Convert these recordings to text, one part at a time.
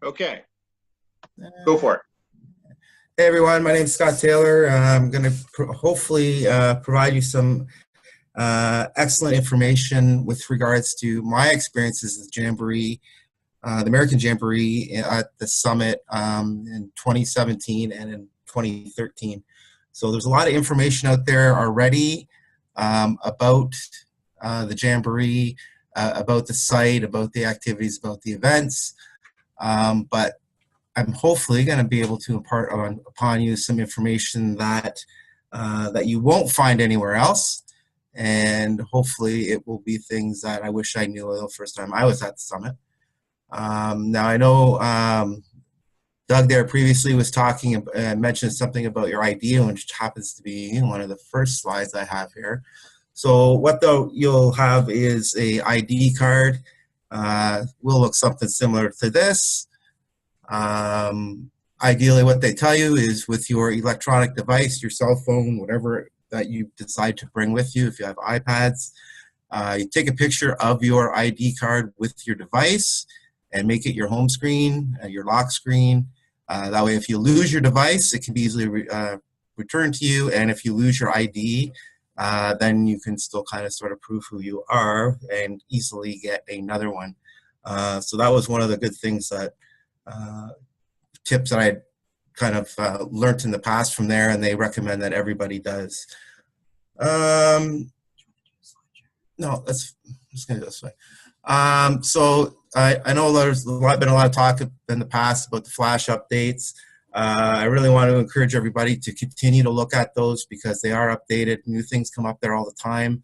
Okay, go for it. Hey everyone, my name is Scott Taylor. I'm going to hopefully provide you some excellent information with regards to my experiences with Jamboree, the American Jamboree at the summit in 2017 and in 2013. So there's a lot of information out there already about the Jamboree, about the site, about the activities, about the events, but I'm hopefully going to be able to impart upon you some information that that you won't find anywhere else, and hopefully it will be things that I wish I knew the first time I was at the summit. Now I know Doug there previously was talking, mentioned something about your ID, which happens to be one of the first slides I have here. So what you'll have is a ID card. Will look something similar to this. Ideally what they tell you is with your electronic device, your cell phone, whatever that you decide to bring with you, if you have iPads, you take a picture of your ID card with your device and make it your home screen, your lock screen. That way if you lose your device, it can be easily returned to you, and if you lose your ID, then you can still kind of sort of prove who you are and easily get another one. So that was one of the good things that tips that I kind of learned in the past from there, and they recommend that everybody does. No, let's just gonna go this way. So I know there's been a lot of talk in the past about the flash updates. I really want to encourage everybody to continue to look at those because they are updated. New things come up there all the time,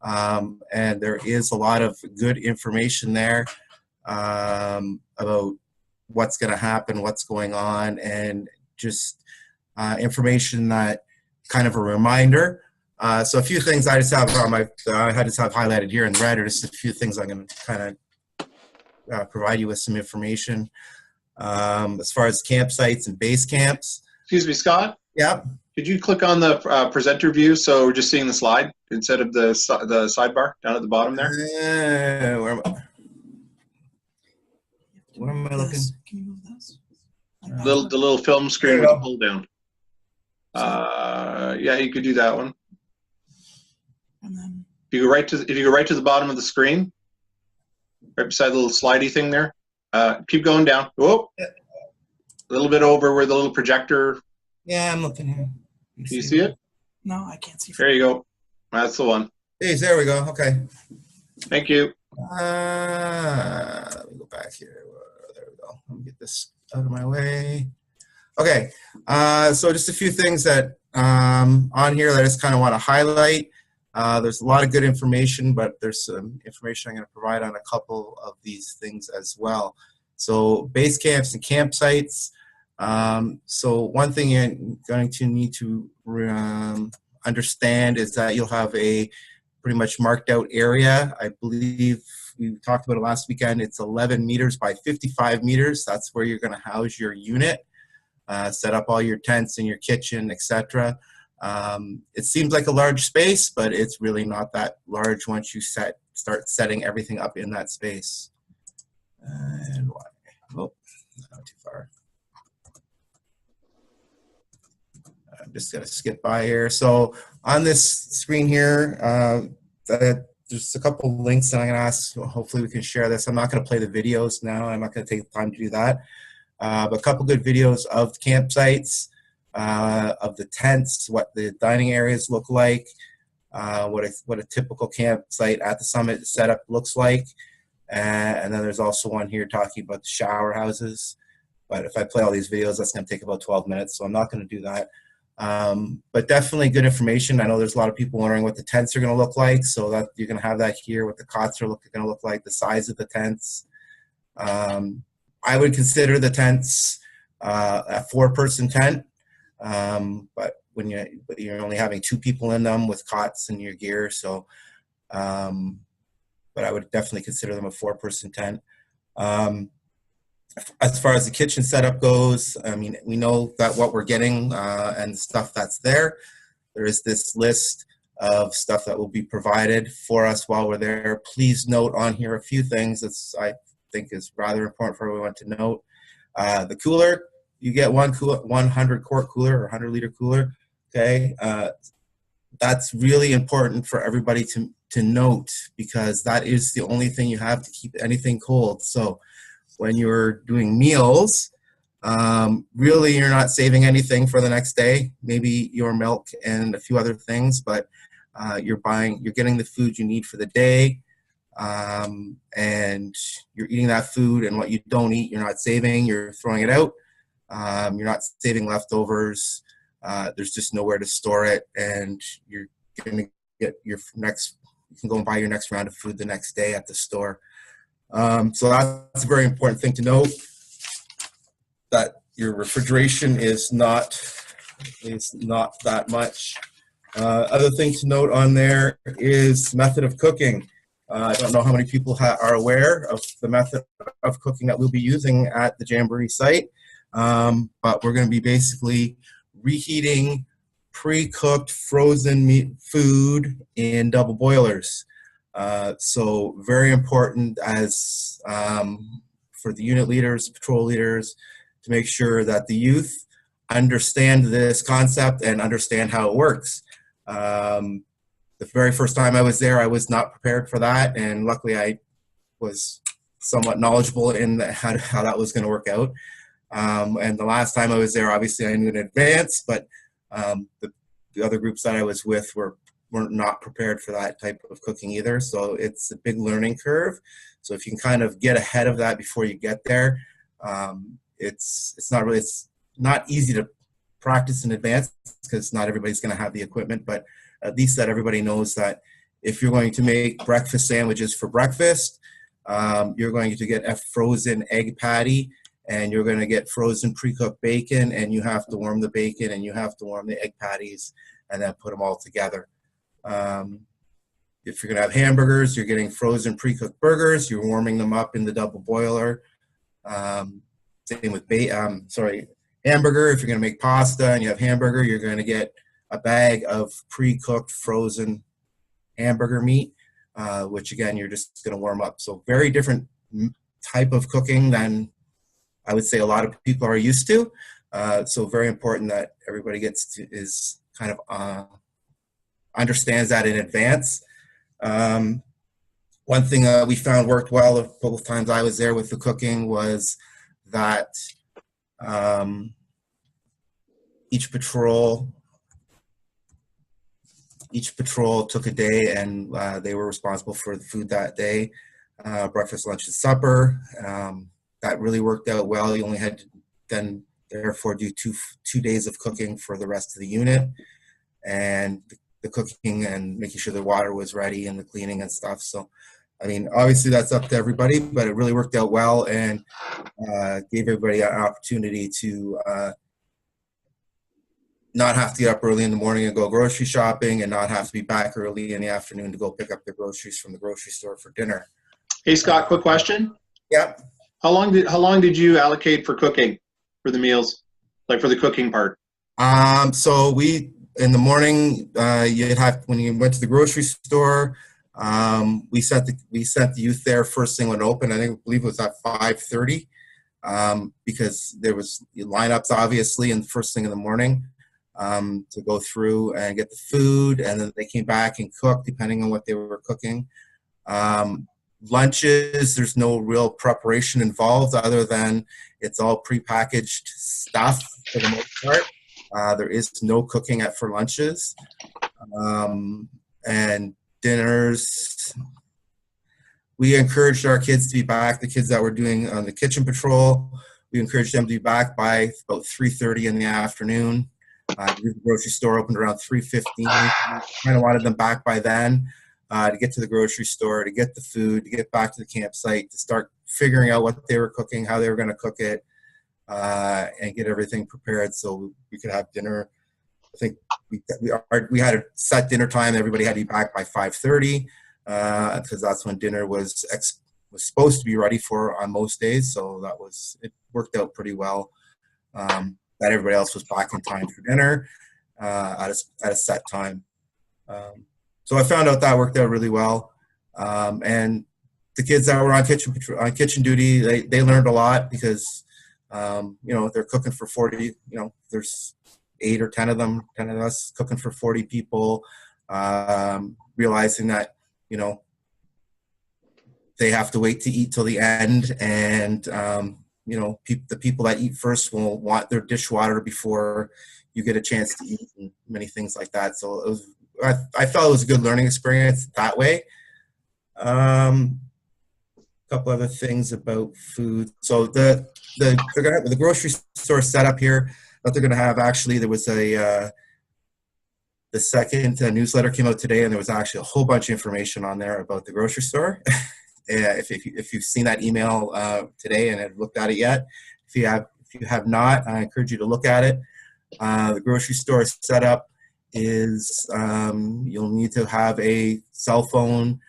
and there is a lot of good information there about what's going to happen, what's going on, and just information that kind of a reminder. So a few things I just have on my, I just have highlighted here in red are just a few things I'm going to kind of provide you with some information. As far as campsites and base camps. Excuse me, Scott? Yeah. Could you click on the presenter view so we're just seeing the slide instead of the sidebar down at the bottom there? Where am I? Where am I looking? Can you move this? The little film screen with the pull down. Yeah, you could do that one. And then If you go right to the bottom of the screen, right beside the little slidey thing there, keep going down. Whoa, a little bit over where the little projector. Yeah, I'm looking here. Do you see it? no, I can't see. There you go. That's the one. Hey, there we go. Okay. Thank you. Let me go back here. There we go. Let me get this out of my way. Okay. So just a few things that on here that I just kind of want to highlight. There's a lot of good information, but there's some information I'm going to provide on a couple of these things as well. So base camps and campsites. So one thing you're going to need to understand is that you'll have a pretty much marked out area. I believe we talked about it last weekend. It's 11 meters by 55 meters. That's where you're going to house your unit, set up all your tents in your kitchen, etc. It seems like a large space, but it's really not that large once you start setting everything up in that space. And why? Oh, not too far. I'm just going to skip by here. So on this screen here, there's a couple links that I'm going to ask. Hopefully we can share this. I'm not going to play the videos now. I'm not going to take the time to do that. But a couple good videos of campsites, of the tents, what the dining areas look like, what a typical campsite at the summit setup looks like. And then there's also one here talking about the shower houses. But if I play all these videos, that's going to take about 12 minutes, so I'm not going to do that. But definitely good information. I know there's a lot of people wondering what the tents are going to look like, so that you're going to have that here, what the cots are going to look like, the size of the tents. I would consider the tents a 4-person tent, but when you're only having 2 people in them with cots and your gear, so but I would definitely consider them a 4-person tent. As far as the kitchen setup goes, I mean, we know that what we're getting and stuff that's there. There is this list of stuff that will be provided for us while we're there. Please note on here a few things that I think is rather important for everyone to note. The cooler, you get 100 quart cooler or 100 liter cooler. Okay, that's really important for everybody to note, because that is the only thing you have to keep anything cold. So when you're doing meals, really you're not saving anything for the next day, maybe your milk and a few other things, but you're getting the food you need for the day, and you're eating that food, and what you don't eat, you're not saving, you're throwing it out. You're not saving leftovers. There's just nowhere to store it, and you're going to get you can go and buy your next round of food the next day at the store. So that's a very important thing to note, that your refrigeration is not that much. Other thing to note on there is method of cooking. I don't know how many people are aware of the method of cooking that we'll be using at the Jamboree site, but we're going to be basically reheating pre-cooked frozen meat food in double boilers. So very important as for the unit leaders, patrol leaders, to make sure that the youth understand this concept and understand how it works. The very first time I was there, I was not prepared for that, and luckily I was somewhat knowledgeable in how that was going to work out. And the last time I was there, obviously I knew in advance, but the other groups that I was with weren't not prepared for that type of cooking either. So it's a big learning curve. So if you can kind of get ahead of that before you get there, it's not easy to practice in advance, because not everybody's going to have the equipment, but at least that everybody knows that if you're going to make breakfast sandwiches for breakfast, you're going to get a frozen egg patty, and you're going to get frozen pre-cooked bacon, and you have to warm the bacon and you have to warm the egg patties and then put them all together. If you're going to have hamburgers, you're getting frozen pre-cooked burgers, you're warming them up in the double boiler. Same with hamburger. If you're going to make pasta and you have hamburger, you're going to get a bag of pre-cooked frozen hamburger meat, which again, you're just going to warm up. So very different type of cooking than I would say a lot of people are used to. So very important that everybody understands that in advance. One thing we found worked well both times I was there with the cooking was that each patrol took a day, and they were responsible for the food that day, breakfast, lunch, and supper. That really worked out well. You only had to then therefore do two days of cooking for the rest of the unit, and the cooking and making sure the water was ready and the cleaning and stuff. So, I mean, obviously that's up to everybody, but it really worked out well, and gave everybody an opportunity to not have to get up early in the morning and go grocery shopping, and not have to be back early in the afternoon to go pick up their groceries from the grocery store for dinner. Hey, Scott, quick question. Yep. How long did you allocate for cooking, for the meals, like for the cooking part? So in the morning, when you went to the grocery store, we sent the youth there first thing when it opened. I believe it was at 5:30, because there was lineups obviously, and first thing in the morning to go through and get the food, and then they came back and cooked depending on what they were cooking. Lunches, there's no real preparation involved other than it's all prepackaged stuff for the most part. There is no cooking for lunches. And dinners, we encouraged our kids to be back, the kids that were doing on the kitchen patrol, we encouraged them to be back by about 3:30 in the afternoon. The grocery store opened around 3:15. Kind of wanted them back by then. To get to the grocery store, to get the food, to get back to the campsite, to start figuring out what they were cooking, how they were going to cook it, and get everything prepared so we could have dinner. I think we had a set dinner time. Everybody had to be back by 5:30, because that's when dinner was supposed to be ready for on most days. So it worked out pretty well. That everybody else was back in time for dinner at a set time. So I found out that worked out really well, and the kids that were on kitchen duty, they learned a lot, because You know, they're cooking for 40, you know, there's 8 or 10 of them, 10 of us cooking for 40 people, realizing that, you know, they have to wait to eat till the end, and you know, the people that eat first will want their dishwater before you get a chance to eat, and many things like that. So it was, I felt it was a good learning experience that way. A couple other things about food. So they're gonna have the grocery store setup here. What they're gonna have, actually, there was a the second newsletter came out today, and there was actually a whole bunch of information on there about the grocery store. If you've seen that email today and have looked at it yet, if you have not, I encourage you to look at it. The grocery store setup is you'll need to have a cell phone.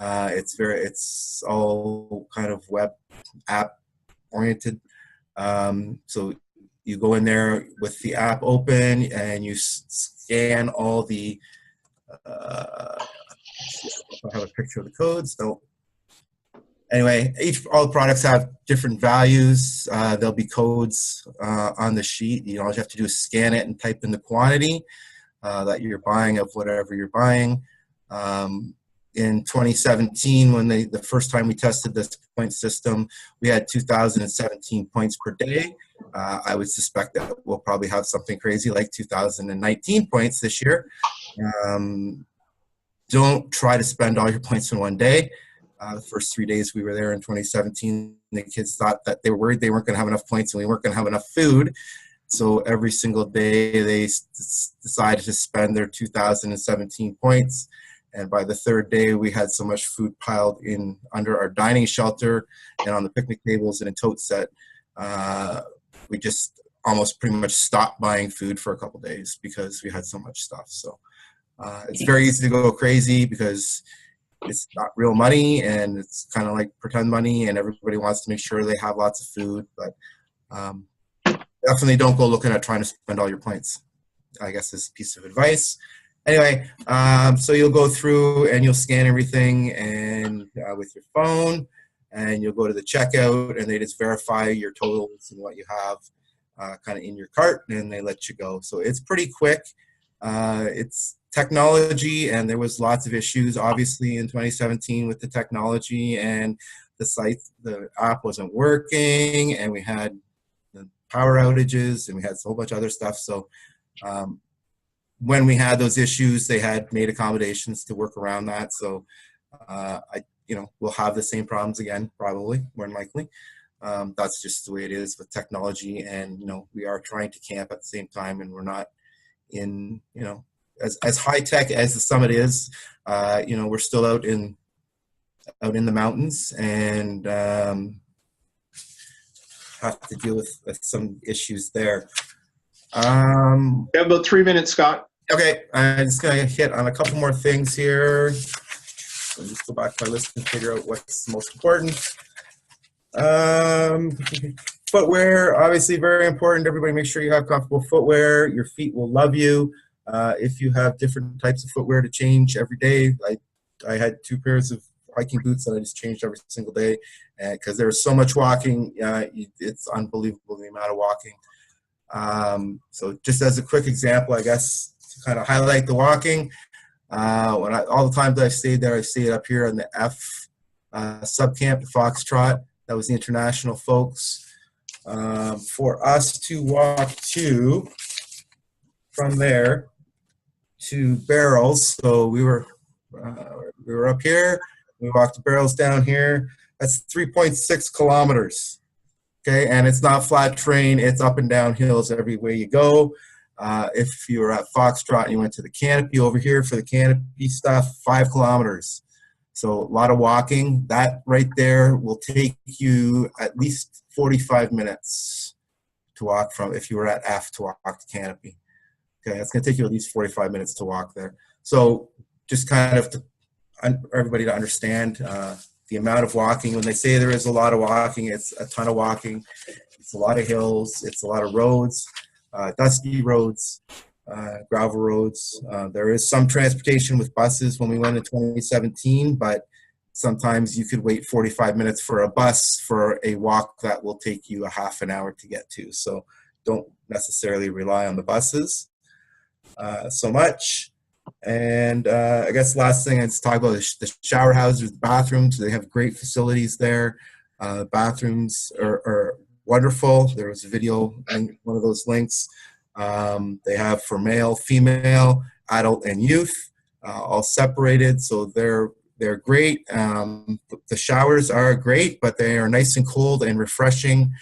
It's all kind of web app oriented. So you go in there with the app open and you scan all the. I have a picture of the codes. So anyway, all the products have different values. There'll be codes on the sheet. You know, all you have to do is scan it and type in the quantity that you're buying of whatever you're buying. In 2017, when the first time we tested this point system, we had 2,017 points per day. I would suspect that we'll probably have something crazy like 2,019 points this year. Don't try to spend all your points in one day. The first 3 days we were there in 2017, the kids thought that they were worried they weren't going to have enough points and we weren't going to have enough food. So every single day they decided to spend their 2,017 points. And by the third day, we had so much food piled in under our dining shelter and on the picnic tables and a tote set. We just almost pretty much stopped buying food for a couple days because we had so much stuff. So it's very easy to go crazy because it's not real money and it's kind of like pretend money, and everybody wants to make sure they have lots of food. But definitely don't go looking at trying to spend all your points, I guess, is a piece of advice. Anyway, so you'll go through and you'll scan everything and with your phone, and you'll go to the checkout and they just verify your totals and what you have kind of in your cart, and they let you go. So it's pretty quick. It's technology, and there was lots of issues obviously in 2017 with the technology, and the app wasn't working, and we had the power outages, and we had a whole bunch of other stuff. So when we had those issues, they had made accommodations to work around that. So we'll have the same problems again, probably, more than likely. That's just the way it is with technology. And, you know, we are trying to camp at the same time, and we're not in, you know, as high tech as the summit is, you know, we're still out in the mountains, and have to deal with some issues there. You have about 3 minutes, Scott. Okay, I'm just going to hit on a couple more things here. So just go back to my list and figure out what's most important. Footwear, obviously very important. Everybody make sure you have comfortable footwear. Your feet will love you. If you have different types of footwear to change every day, I had 2 pairs of hiking boots that I just changed every single day because there was so much walking. It's unbelievable the amount of walking. So just as a quick example, I guess, to kind of highlight the walking, all the times I've stayed there, I stayed up here on the F subcamp, the Foxtrot. That was the international folks. For us to walk from there to Barrels, so we were up here, we walked to Barrels down here. That's 3.6 kilometers. Okay, and it's not flat terrain, it's up and down hills every way you go. If you were at Foxtrot and you went to the canopy over here for the canopy stuff, 5 kilometers. So a lot of walking. That right there will take you at least 45 minutes to walk from, if you were at F to walk to canopy. Okay, it's going to take you at least 45 minutes to walk there. So just kind of everybody to understand the amount of walking. When they say there is a lot of walking, it's a ton of walking. It's a lot of hills. It's a lot of roads, dusty roads, gravel roads. There is some transportation with buses when we went in 2017, but Sometimes you could wait 45 minutes for a bus for a walk that will take you a half an hour to get to. So don't necessarily rely on the buses so much. And I guess last thing I'd talk about is the shower houses, the bathrooms. They have great facilities there. Bathrooms are wonderful. There was a video in one of those links. They have for male, female, adult, and youth, all separated. So they're great. The showers are great, but they are nice and cold and refreshing.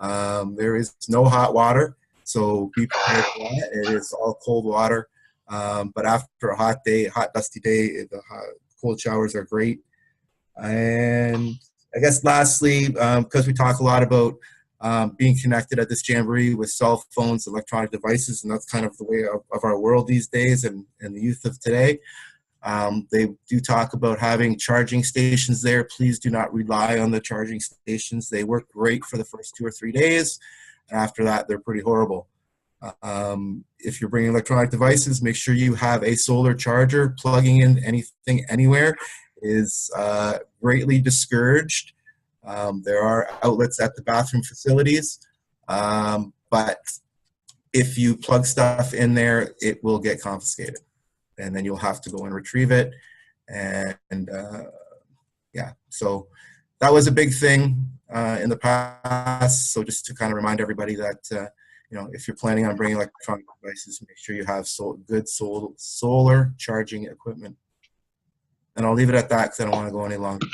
There is no hot water, so be prepared for that. It is all cold water. But after a hot day, hot dusty day, the cold showers are great. And I guess lastly, because we talk a lot about being connected at this Jamboree with cell phones, electronic devices, and that's kind of the way of our world these days and the youth of today. They do talk about having charging stations there. Please do not rely on the charging stations. They work great for the first 2 or 3 days. And after that, they're pretty horrible. If you're bringing electronic devices, make sure you have a solar charger. Plugging in anything anywhere is greatly discouraged. There are outlets at the bathroom facilities, but if you plug stuff in there, it will get confiscated, and then you'll have to go and retrieve it. And yeah, so that was a big thing in the past. So just to kind of remind everybody that you know, if you're planning on bringing electronic devices, make sure you have good solar charging equipment. And I'll leave it at that because I don't want to go any longer.